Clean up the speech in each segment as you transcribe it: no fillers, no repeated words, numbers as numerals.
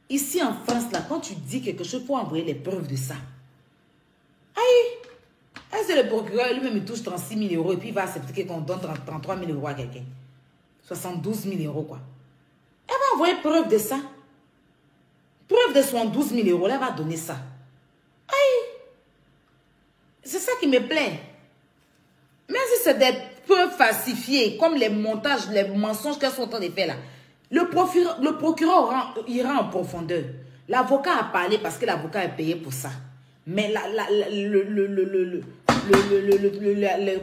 Ici en France, là, quand tu dis quelque chose, il faut envoyer les preuves de ça. Aïe! C'est le procureur, lui-même, il touche 36 000 € et puis il va accepter qu'on donne 33 000 € à quelqu'un. 72 000 € quoi. Elle va envoyer preuve de ça. Preuve de 72 000 €, elle va donner ça. Aïe! C'est ça qui me plaît. Même si c'est des preuves falsifiées, comme les montages, les mensonges qu'elles sont en train de faire là, le procureur ira en profondeur. L'avocat a parlé parce que l'avocat est payé pour ça. Mais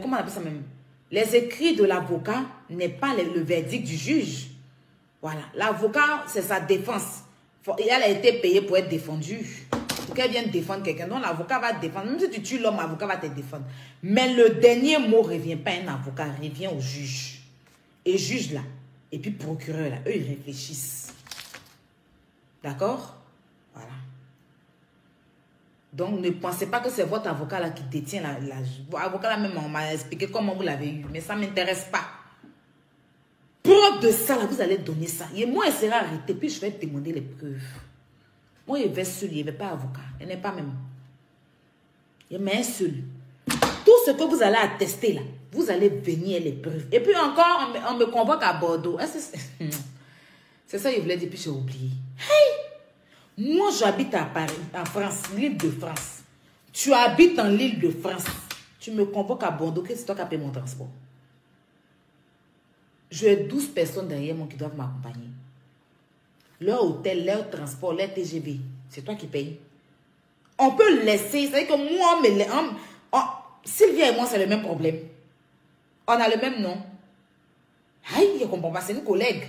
comment on appelle ça même? Les écrits de l'avocat n'est pas le verdict du juge. Voilà. L'avocat, c'est sa défense. Et elle a été payée pour être défendue. Pour qu'elle vienne défendre quelqu'un. Donc l'avocat va te défendre. Même si tu tues l'homme, l'avocat va te défendre. Mais le dernier mot ne revient pas à un avocat, revient au juge. Et juge là, et puis procureur là, eux ils réfléchissent. D'accord? Voilà. Donc ne pensez pas que c'est votre avocat là qui détient l'avocat là même, on m'a expliqué comment vous l'avez eu. Mais ça ne m'intéresse pas. Preuve de ça là, vous allez donner ça. Et moi, elle sera arrêtée, puis je vais te demander les preuves. Moi, il va seul, il n'y avait pas avocat. Elle n'est pas même. Il met un seul. Tout ce que vous allez attester là, vous allez venir les preuves. Et puis encore, on me convoque à Bordeaux. C'est ça que je voulais dire, puis j'ai oublié. Hey! Moi, j'habite à Paris, en France, l'île de France. Tu habites en l'île de France. Tu me convoques à Bordeaux, qu'est-ce que c'est toi qui as payé mon transport? J'ai 12 personnes derrière moi qui doivent m'accompagner. Leur hôtel, leur transport, leur TGV, c'est toi qui payes. On peut laisser, c'est-à-dire que moi, Sylvia et moi, c'est le même problème. On a le même nom. Aïe, je ne comprends pas, c'est une collègue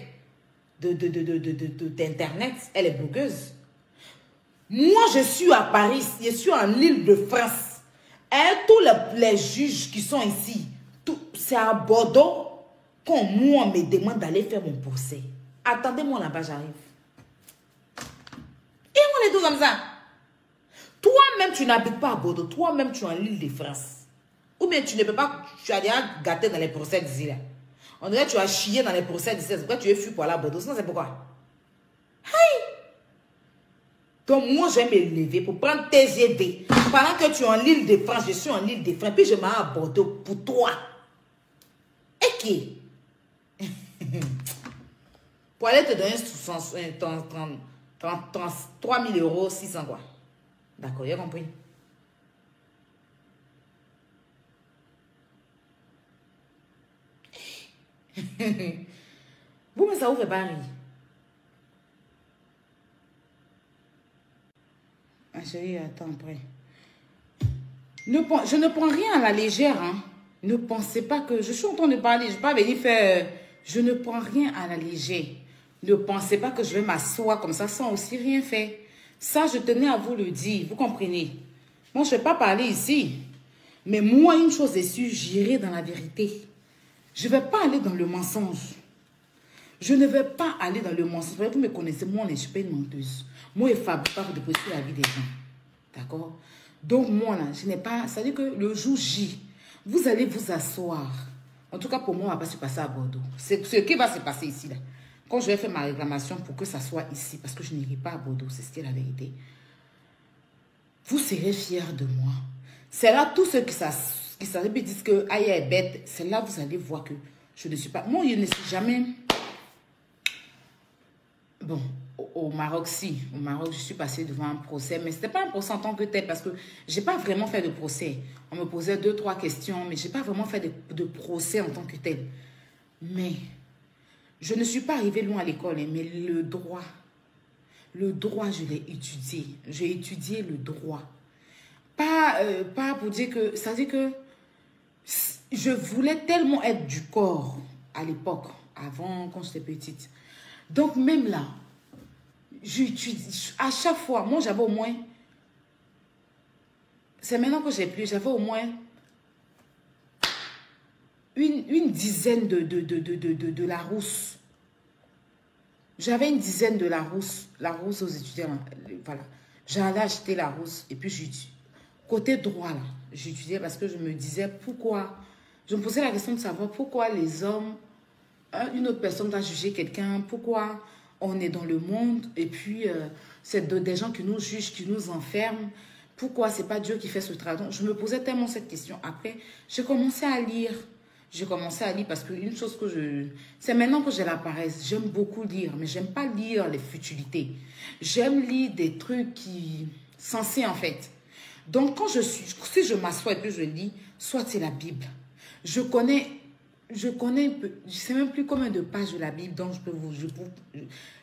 d'Internet. Elle est blogueuse. Moi, je suis à Paris, je suis en île de France. Et tous les juges qui sont ici, c'est à Bordeaux qu'on moi me demande d'aller faire mon procès. Attendez-moi là-bas, j'arrive. Et on est tous comme ça. Toi-même, tu n'habites pas à Bordeaux. Toi-même, tu es en l'île de France. Ou bien tu ne peux pas, tu as déjà gâté dans les procès d'ici là. On dirait que tu as chié dans les procès d'ici. C'est pourquoi tu es fui pour aller à Bordeaux. Sinon, c'est pourquoi. Hey! Donc, moi, je vais me lever pour prendre TGV. Pendant que tu es en l'île de France, je suis en l'île de France. Puis je m'en vais à Bordeaux pour toi. Et qui? Pour aller te donner 3 000 €, 600 quoi. D'accord, j'ai compris. Vous, mais ça vous fait pas rire. Ah, chérie, attends, après. Je ne prends rien à la légère, hein. Ne pensez pas que... Je suis en train de parler, je ne vais pas venir faire... Je ne prends rien à la légère. Ne pensez pas que je vais m'asseoir comme ça sans aussi rien faire. Ça, je tenais à vous le dire, vous comprenez. Moi, je ne vais pas parler ici. Mais moi, une chose est sûre, j'irai dans la vérité. Je ne vais pas aller dans le mensonge. Je ne vais pas aller dans le mensonge. Vous me connaissez, moi, je ne suis pas une menteuse. Moi, je ne fabrique pas pour déposer la vie des gens. D'accord? Donc, moi, là, je n'ai pas... Ça veut dire que le jour J, vous allez vous asseoir. En tout cas, pour moi, on ne va pas se passer à Bordeaux. C'est ce qui va se passer ici, là. Quand je vais faire ma réclamation pour que ça soit ici, parce que je n'irai pas à Bordeaux, c'est ce qui est la vérité. Vous serez fiers de moi. C'est là tous ceux qui savent et disent que Aïe est bête. C'est là vous allez voir que je ne suis pas... Moi, je ne suis jamais... Bon, au Maroc, si. Au Maroc, je suis passée devant un procès. Mais ce n'était pas un procès en tant que tel parce que je n'ai pas vraiment fait de procès. On me posait 2-3 questions, mais je n'ai pas vraiment fait de procès en tant que tel. Mais je ne suis pas arrivée loin à l'école, mais le droit, je l'ai étudié. J'ai étudié le droit. Pas pour dire que... Ça veut dire que je voulais tellement être du corps à l'époque, avant, quand j'étais petite. Donc, même là, à chaque fois, moi, j'avais au moins... C'est maintenant que j'ai plus, j'avais au moins une dizaine de Larousse. J'avais une dizaine de Larousse aux étudiants. Voilà. J'allais acheter Larousse et puis j'étudiais. Côté droit, là, j'étudiais parce que je me disais pourquoi. Je me posais la question de savoir pourquoi les hommes, une autre personne va juger quelqu'un, pourquoi On est dans le monde et puis c'est des gens qui nous jugent, qui nous enferment. Pourquoi c'est pas Dieu qui fait ce travail? Donc, je me posais tellement cette question. Après, j'ai commencé à lire. J'ai commencé à lire parce qu'une chose que je... C'est maintenant que j'ai la paresse. J'aime beaucoup lire, mais j'aime pas lire les futilités. J'aime lire des trucs qui... sensés en fait. Donc, quand si je m'assois et puis je lis, soit c'est la Bible. Je connais, je sais même plus combien de pages de la Bible, donc je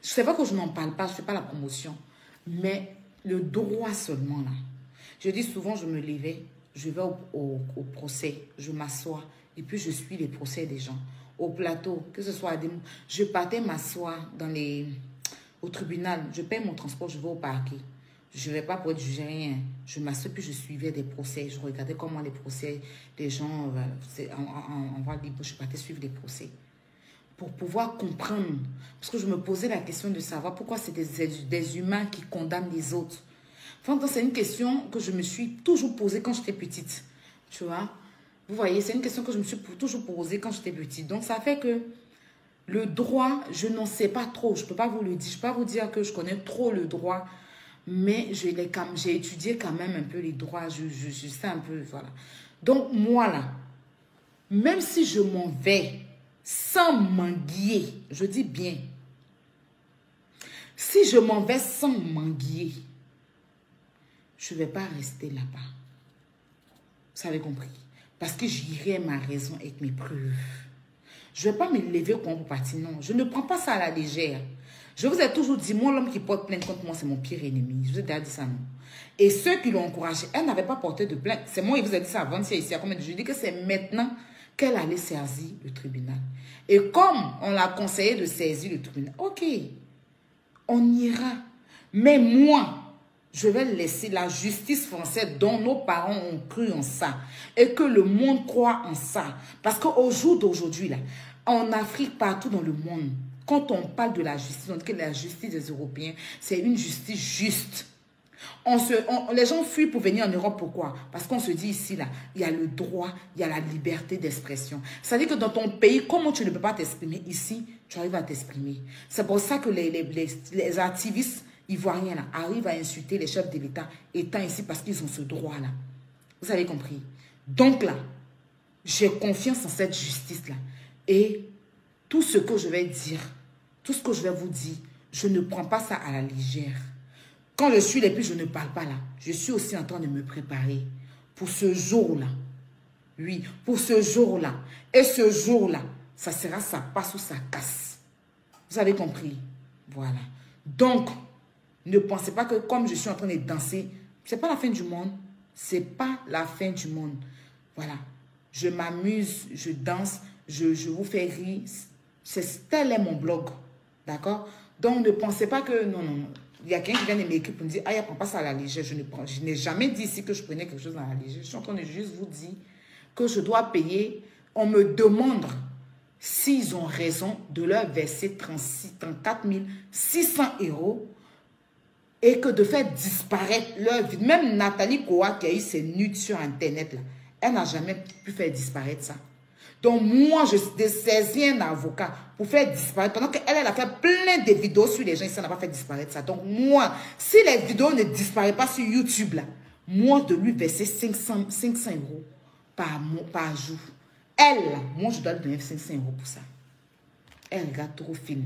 sais pas que je n'en parle pas, je fais pas la promotion, mais le droit seulement là. Je dis souvent, je me levais, je vais au procès, je m'assois, et puis je suis les procès des gens. Au plateau, que ce soit je partais m'asseoir au tribunal, je paye mon transport, je vais au parquet. Je ne vais pas pour être jugé rien. Je m'assois puis je suivais des procès. Je regardais comment les procès des gens, en voie libre, je partais suivre des procès. Pour pouvoir comprendre. Parce que je me posais la question de savoir pourquoi c'est des humains qui condamnent les autres. Enfin, c'est une question que je me suis toujours posée quand j'étais petite. Tu vois? Vous voyez, c'est une question que je me suis toujours posée quand j'étais petite. Donc, ça fait que le droit, je n'en sais pas trop. Je ne peux pas vous le dire. Je ne peux pas vous dire que je connais trop le droit. Mais j'ai étudié quand même un peu les droits, je sais un peu, voilà. Donc, moi, là, même si je m'en vais sans m'enguiller, je dis bien, si je m'en vais sans m'enguiller, je ne vais pas rester là-bas. Vous avez compris? Parce que j'irai ma raison avec mes preuves. Je ne vais pas me lever pour partir, non. Je ne prends pas ça à la légère. Je vous ai toujours dit, moi, l'homme qui porte plainte contre moi, c'est mon pire ennemi. Je vous ai déjà dit ça, non? Et ceux qui l'ont encouragé, elle n'avait pas porté de plainte. C'est moi qui vous ai dit ça avant, c'est ici. Je dis que c'est maintenant qu'elle allait saisir le tribunal. Et comme on l'a conseillé de saisir le tribunal, ok, on ira. Mais moi, je vais laisser la justice française dont nos parents ont cru en ça. Et que le monde croit en ça. Parce qu'au jour d'aujourd'hui, là, en Afrique, partout dans le monde, quand on parle de la justice, on dit que la justice des Européens, c'est une justice juste. Les gens fuient pour venir en Europe, pourquoi? Parce qu'on se dit ici, là, il y a le droit, il y a la liberté d'expression. C'est-à-dire que dans ton pays, comment tu ne peux pas t'exprimer? Ici, tu arrives à t'exprimer. C'est pour ça que les activistes ivoiriens là, arrivent à insulter les chefs de l'État étant ici parce qu'ils ont ce droit-là. Vous avez compris? Donc là, j'ai confiance en cette justice-là. Et tout ce que je vais dire, tout ce que je vais vous dire, je ne prends pas ça à la légère. Quand je suis là, puis je ne parle pas là, je suis aussi en train de me préparer pour ce jour-là. Oui, pour ce jour-là. Et ce jour-là, ça sera ça passe ou ça casse. Vous avez compris? Voilà. Donc, ne pensez pas que comme je suis en train de danser, c'est pas la fin du monde. C'est pas la fin du monde. Voilà. Je m'amuse, je danse, je vous fais rire. Tel est mon blog. D'accord? Donc, ne pensez pas que... Non, non, non. Il y a quelqu'un qui vient de m'écrire pour me dire, ah, il ne prend pas ça à la légère. Je n'ai jamais dit ici que je prenais quelque chose à la légère. Je suis en train de juste vous dire que je dois payer. On me demande s'ils ont raison de leur verser 34 600 € et que de faire disparaître leur vie. Même Nathalie Koa qui a eu ses nudes sur Internet, là, elle n'a jamais pu faire disparaître ça. Donc, moi, je saisis un avocat pour faire disparaître. Pendant qu'elle a fait plein de vidéos sur les gens, ça n'a pas fait disparaître ça. Donc, moi, si les vidéos ne disparaissent pas sur YouTube, là, moi, de lui verser 500 € par jour. Elle, là, moi, je dois lui donner 500 € pour ça. Elle regarde trop film.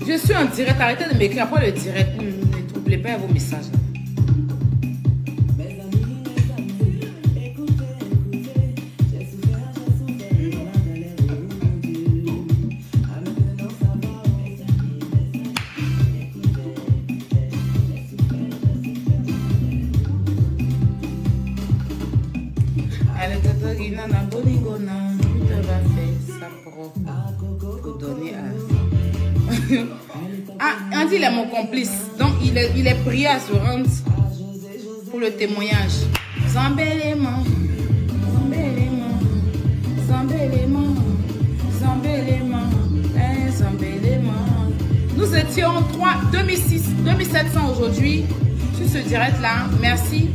Je suis en direct, arrêtez de m'écrire après le direct. Ne troublez pas vos messages. Allez, Tata Guinana, Bonigona, tu te vas faire ça propre pour donner à vie. Ah, Andy, il est mon complice. Donc, il est prié à se rendre pour le témoignage. Zambélément, Zambélément, Zambélément, Zambélément, Zambélément. Nous étions 2700 aujourd'hui sur ce direct-là. Merci.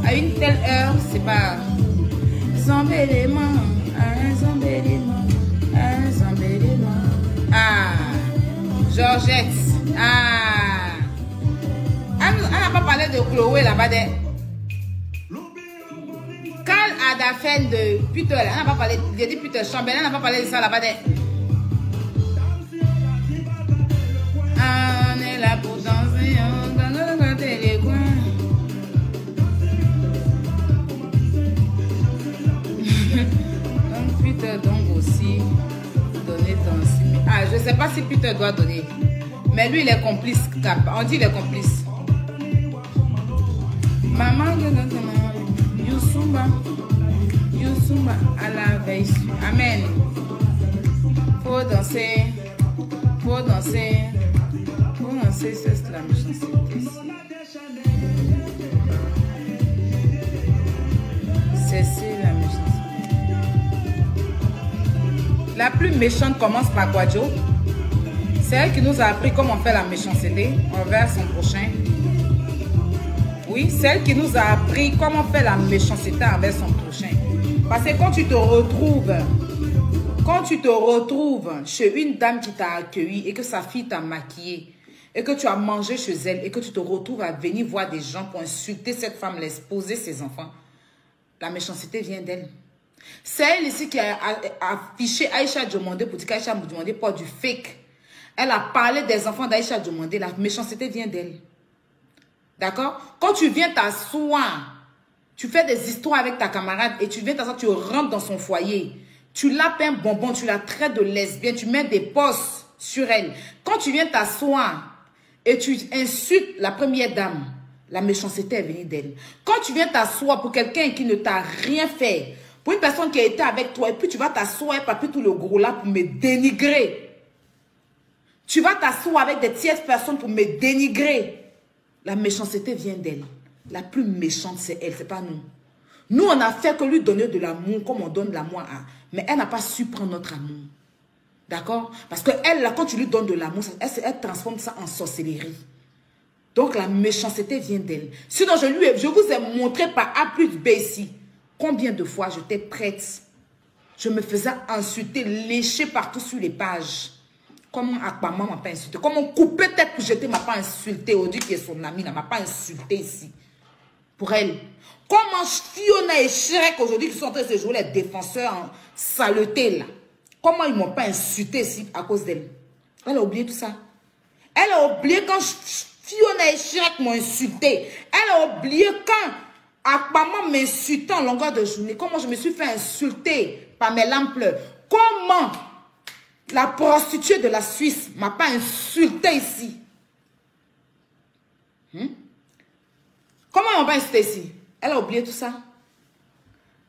À une telle heure, c'est pas... Zambélément, Zambélément, Zambélément. Ah, Georgette. Ah. Elle n'a pas parlé de Chloé là-bas. Carl Adafen de Peter, elle n'a pas parlé. J'ai dit Peter Chambellan, elle n'a pas parlé de ça là-bas. On est là pour danser, on va dans les coins. Donc Peter donc aussi donner ton signe. Ah, je ne sais pas si Peter doit donner. Mais lui, il est complice. On dit il est complice. Maman, Youssoumba, Youssoumba à la veille. Amen. Faut danser. Faut danser. Faut danser, c'est la méchanceté ici. C'est la méchanceté. La plus méchante commence par Guadio. C'est elle qui nous a appris comment faire la méchanceté envers son prochain. Oui, c'est elle qui nous a appris comment faire la méchanceté envers son prochain. Parce que quand tu te retrouves chez une dame qui t'a accueilli et que sa fille t'a maquillée et que tu as mangé chez elle et que tu te retrouves à venir voir des gens pour insulter cette femme, l'exposer ses enfants, la méchanceté vient d'elle. C'est elle ici qui a affiché Aïcha Diomandé pour dire qu'Aïcha Diomandé porte du fake. Elle a parlé des enfants d'Aïcha Diomandé. La méchanceté vient d'elle. D'accord? Quand tu viens t'asseoir, tu fais des histoires avec ta camarade et tu viens t'asseoir, tu rentres dans son foyer. Tu lapes un bonbon, tu la traites de lesbienne, tu mets des postes sur elle. Quand tu viens t'asseoir et tu insultes la première dame, la méchanceté est venue d'elle. Quand tu viens t'asseoir pour quelqu'un qui ne t'a rien fait, pour une personne qui a été avec toi, et puis tu vas t'asseoir et papier tout le gros là pour me dénigrer. Tu vas t'asseoir avec des tierces personnes pour me dénigrer. La méchanceté vient d'elle. La plus méchante, c'est elle, c'est pas nous. Nous, on a fait que lui donner de l'amour comme on donne de l'amour à... Mais elle n'a pas su prendre notre amour. D'accord? Parce que elle, là, quand tu lui donnes de l'amour, elle transforme ça en sorcellerie. Donc, la méchanceté vient d'elle. Sinon, je vous ai montré par A plus B ici combien de fois j'étais prête. Je me faisais insulter, lécher partout sur les pages. Comment Akbama m'a pas insulté? Comment couper tête pour jeter m'a pas insulté? Audi qui est son ami ne m'a pas insulté ici. Pour elle. Comment Fiona et Shrek aujourd'hui qui sont en train de se jouer les défenseurs en saleté là. Comment ils m'ont pas insulté ici à cause d'elle? Elle a oublié tout ça. Elle a oublié quand Fiona et Shrek m'ont insulté. Elle a oublié quand Akbama m'insultait en longueur de journée. Comment je me suis fait insulter par mes lampes pleurs. Comment la prostituée de la Suisse ne m'a pas insulté ici. Comment elle m'a pas insulté ici? Elle a oublié tout ça.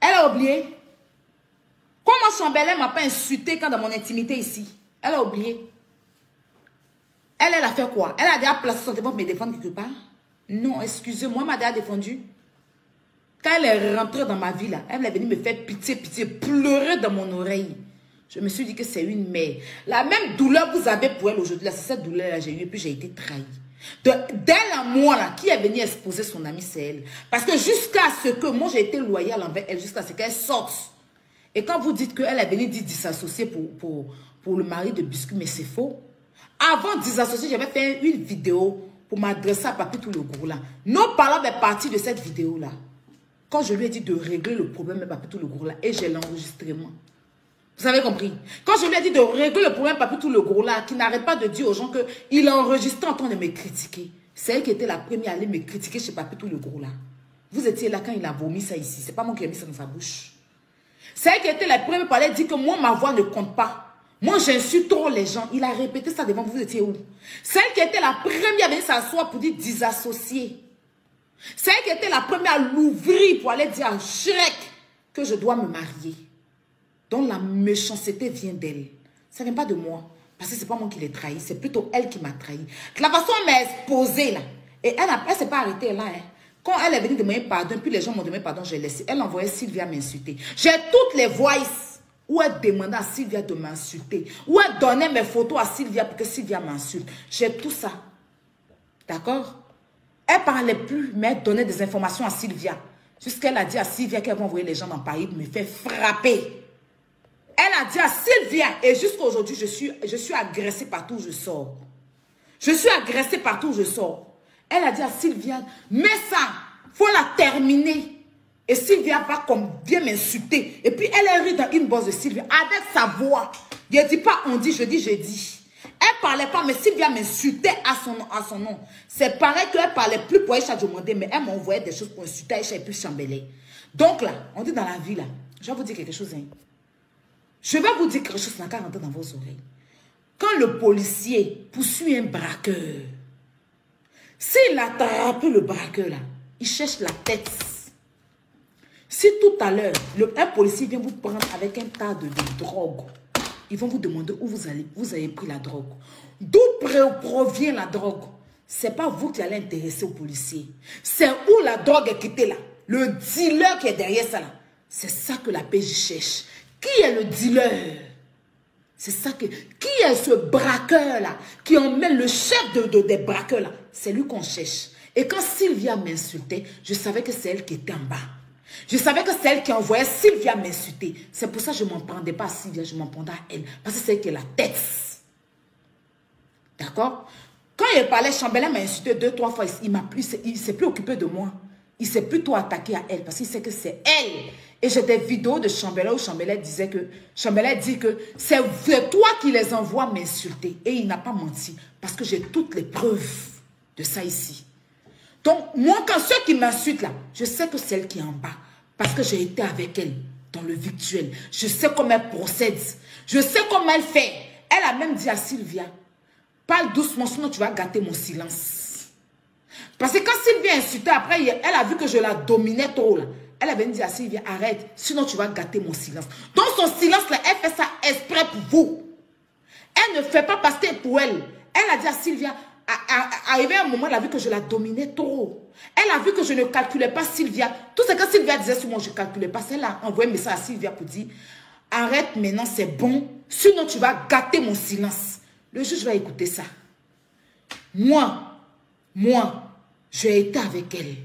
Elle a oublié. Comment Chambellan ne m'a pas insulté quand dans mon intimité ici? Elle a oublié. Elle a fait quoi? Elle a déjà placé son téléphone pour me défendre quelque part? Non, excusez-moi, elle m'a déjà défendu. Quand elle est rentrée dans ma vie là, elle est venue me faire pitié, pleurer dans mon oreille. Je me suis dit que c'est une mère. La même douleur que vous avez pour elle aujourd'hui, c'est cette douleur-là que j'ai eue et puis j'ai été trahie. D'elle à moi, là, qui est venue exposer son amie, c'est elle. Parce que jusqu'à ce que, moi j'ai été loyale envers elle, jusqu'à ce qu'elle sorte. Et quand vous dites qu'elle est venue dire dissocier pour le mari de Biscuit, mais c'est faux. Avant de dissocier, j'avais fait une vidéo pour m'adresser à Papi tout le gros là. Nos parents est partis de cette vidéo-là. Quand je lui ai dit de régler le problème de Papi tout le gros là, et j'ai l'enregistrement. Vous avez compris? Quand je lui ai dit de régler le problème, Papi tout le gros là, qui n'arrête pas de dire aux gens qu'il a enregistré en train de me critiquer. C'est elle qui était la première à aller me critiquer chez Papi tout le gros là. Vous étiez là quand il a vomi ça ici. C'est pas moi qui ai mis ça dans sa bouche. C'est elle qui était la première à aller dire que moi, ma voix ne compte pas. Moi, j'insulte trop les gens. Il a répété ça devant vous. Vous étiez où? C'est elle qui était la première à venir s'asseoir pour dire disassocier. C'est elle qui était la première à l'ouvrir pour aller dire à Shrek que je dois me marier. Donc la méchanceté vient d'elle. Ça ne vient pas de moi. Parce que c'est pas moi qui l'ai trahi, c'est plutôt elle qui m'a trahi. De la façon dont elle m'a exposée là, et elle s'est pas arrêtée là. Hein. Quand elle est venue demander pardon, puis les gens m'ont demandé pardon, j'ai laissé. Elle envoyait Sylvia m'insulter. J'ai toutes les voices où elle demandait à Sylvia de m'insulter. Où elle donnait mes photos à Sylvia pour que Sylvia m'insulte. J'ai tout ça. D'accord? Elle parlait plus, mais elle donnait des informations à Sylvia. Jusqu'elle a dit à Sylvia qu'elle va envoyer les gens dans Paris pour me faire frapper. Elle a dit à Sylvia, et jusqu'à aujourd'hui, je suis agressée partout où je sors. Je suis agressée partout où je sors. Elle a dit à Sylvia, mais ça, il faut la terminer. Et Sylvia va comme bien m'insulter. Et puis elle rit dans une bosse de Sylvia avec sa voix. Je ne dis pas on dit, je dis j'ai dit. Elle ne parlait pas, mais Sylvia m'insultait à son nom. C'est pareil qu'elle ne parlait plus pour Aïcha Diomandé, mais elle m'envoyait des choses pour insulter Aïcha et puis Chambelé. Donc là, on dit dans la vie là, je vais vous dire quelque chose. Hein. Je vais vous dire quelque chose qui n'a qu'à rentrer dans vos oreilles. Quand le policier poursuit un braqueur, s'il attrape le braqueur là, il cherche la tête. Si tout à l'heure, un policier vient vous prendre avec un tas de drogue, ils vont vous demander où vous allez, vous avez pris la drogue. D'où provient la drogue? Ce n'est pas vous qui allez intéresser au policier. C'est où la drogue est quittée là. Le dealer qui est derrière ça là. C'est ça que la PJ cherche. Qui est le dealer? C'est ça que... Qui est ce braqueur-là qui emmène le chef des braqueurs là? C'est lui qu'on cherche. Et quand Sylvia m'insultait, je savais que c'est elle qui était en bas. Je savais que c'est elle qui envoyait Sylvia m'insulter. C'est pour ça que je ne m'en prendais pas à Sylvia, je m'en prendais à elle. Parce que c'est elle qui a la tête. D'accord? Quand il parlait, Chambelin m'a insulté 2-3 fois. Il ne s'est plus occupé de moi. Il s'est plutôt attaqué à elle parce qu'il sait que c'est elle. Et j'ai des vidéos de Chambelin où Chambelin disait que... Chambelin dit que c'est toi qui les envoies m'insulter. Et il n'a pas menti parce que j'ai toutes les preuves de ça ici. Donc, moi, quand ceux qui m'insultent là, je sais que c'est elle qui est en bas. Parce que j'ai été avec elle dans le virtuel. Je sais comment elle procède. Je sais comment elle fait. Elle a même dit à Sylvia, parle doucement, sinon tu vas gâter mon silence. Parce que quand Sylvia insultait, après, elle a vu que je la dominais trop là. Elle avait dit à Sylvia, arrête, sinon tu vas gâter mon silence. Donc son silence là, elle fait ça exprès pour vous. Elle ne fait pas passer pour elle. Elle a dit à Sylvia, arrivé à un moment, elle a vu que je la dominais trop. Elle a vu que je ne calculais pas Sylvia. Tout ce que Sylvia disait sur moi, je ne calculais pas. Elle a envoyé un message à Sylvia pour dire, arrête maintenant, c'est bon. Sinon, tu vas gâter mon silence. Le juge va écouter ça. Moi, j'ai été avec elle.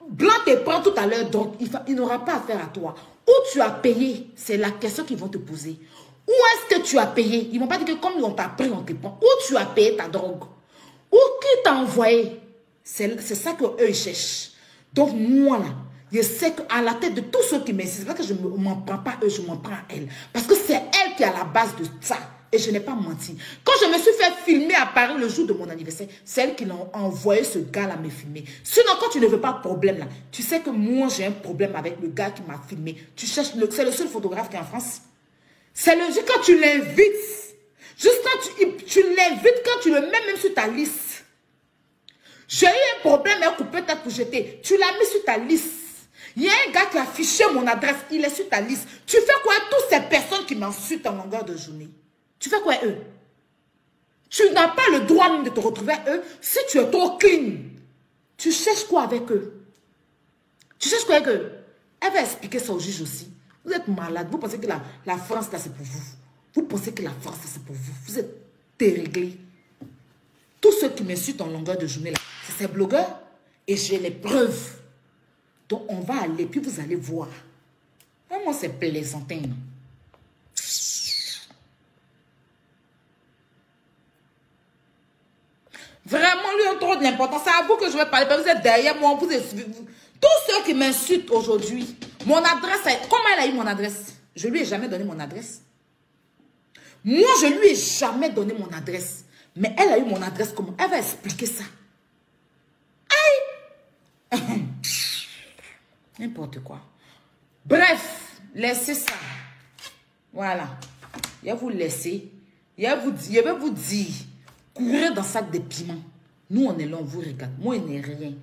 Blanc te prend tout à l'heure, donc il n'aura pas affaire à toi. Où tu as payé, c'est la question qu'ils vont te poser. Où est-ce que tu as payé? Ils ne vont pas dire que comme on t'a pris, on te prend. Où tu as payé ta drogue? Où qui t'a envoyé? C'est ça qu'eux cherchent. Donc moi là, je sais qu'à la tête de tous ceux qui m'insistent, c'est pas que je ne m'en prends pas eux, je m'en prends à elle. Parce que c'est elle qui est à la base de ça. Et je n'ai pas menti. Quand je me suis fait filmer à Paris le jour de mon anniversaire, c'est elle qui l'a envoyé ce gars-là me filmer. Sinon, quand tu ne veux pas de problème là, tu sais que moi j'ai un problème avec le gars qui m'a filmé. Tu cherches, c'est le seul photographe qui est en France. C'est le jour quand tu l'invites. Juste quand tu l'invites, quand tu le mets même sur ta liste. J'ai eu un problème, elle a coupé tête pour jeter. Tu l'as mis sur ta liste. Il y a un gars qui a affiché mon adresse, il est sur ta liste. Tu fais quoi toutes ces personnes qui m'insultent en longueur de journée? Tu fais quoi eux? Tu n'as pas le droit même de te retrouver à eux si tu es trop clean. Tu cherches quoi avec eux? Tu cherches quoi avec eux? Elle va expliquer ça au juge aussi. Vous êtes malade. Vous pensez que la France, là, c'est pour vous. Vous pensez que la France, c'est pour vous. Vous êtes déréglés. Tous ceux qui m'insultent en longueur de journée, là, c'est ces blogueurs. Et j'ai les preuves. Donc, on va aller, puis vous allez voir. Vraiment, c'est plaisantin. Vraiment, lui, on trop d'importance. C'est à vous que je vais parler. Vous êtes derrière moi. Tous ceux qui m'insultent aujourd'hui, mon adresse, comment elle a eu mon adresse? Je lui ai jamais donné mon adresse. Moi, je lui ai jamais donné mon adresse. Mais elle a eu mon adresse comment? Elle va expliquer ça. Aïe! N'importe quoi. Bref, laissez ça. Voilà. Je vais vous laisser. Je vais vous dire. Courez dans sac de piment. Nous, on est là, on vous regarde. Moi, il n'est rien.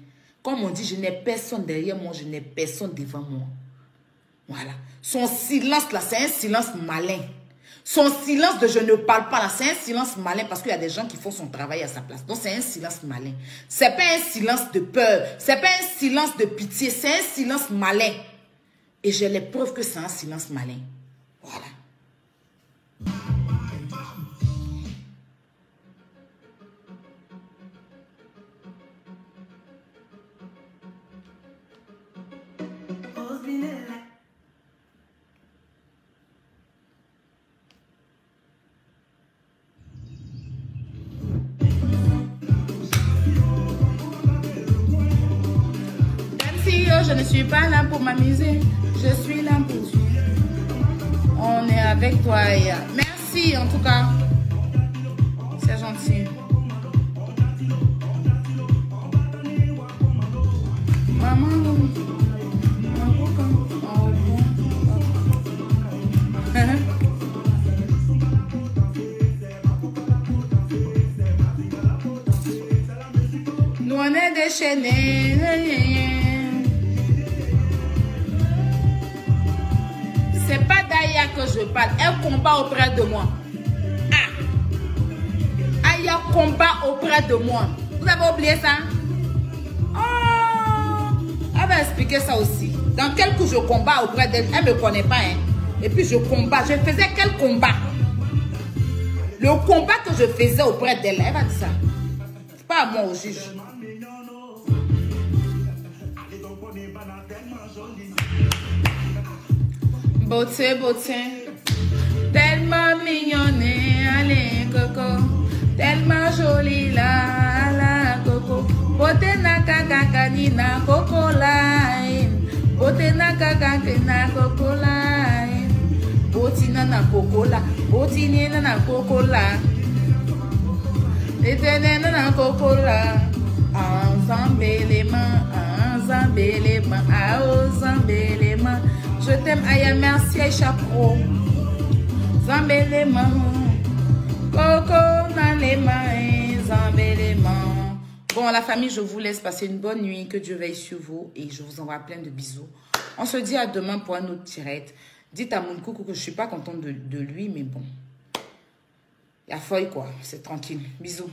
Comme on dit, je n'ai personne derrière moi, je n'ai personne devant moi. Voilà. Son silence, là, c'est un silence malin. Son silence de je ne parle pas là, c'est un silence malin parce qu'il y a des gens qui font son travail à sa place. Donc c'est un silence malin. C'est pas un silence de peur. C'est pas un silence de pitié. C'est un silence malin. Et j'ai les preuves que c'est un silence malin. Voilà. Je ne suis pas là pour m'amuser, je suis là pour suivre. On est avec toi. Merci en tout cas. C'est gentil. Maman. Nous on est déchaînés. C'est pas d'Aya que je parle. Elle combat auprès de moi. Ah. Aya combat auprès de moi. Vous avez oublié ça? Oh. Elle va expliquer ça aussi. Dans quel coup je combats auprès d'elle. Elle ne me connaît pas. Hein. Et puis je combats. Je faisais quel combat? Le combat que je faisais auprès d'elle. Elle va dire ça. C'est pas à moi au juge. Beauté, beauté, tellement mignonne, allez coco, tellement jolie la coco, beauté na kaka nina coco line, beauté na kaka na coco line, beauty na coco la, beauty na coco la, éternel na coco la, ensemble les mains, les mains. Je t'aime, Aya, merci, Aïcha Pro. Zambé les mains, coco dans les mains, zambé les mains. Bon, la famille, je vous laisse passer une bonne nuit. Que Dieu veille sur vous et je vous envoie plein de bisous. On se dit à demain pour un autre direct. Dites à mon coucou que je ne suis pas contente de lui, mais bon. Il y a feuille, quoi. C'est tranquille. Bisous.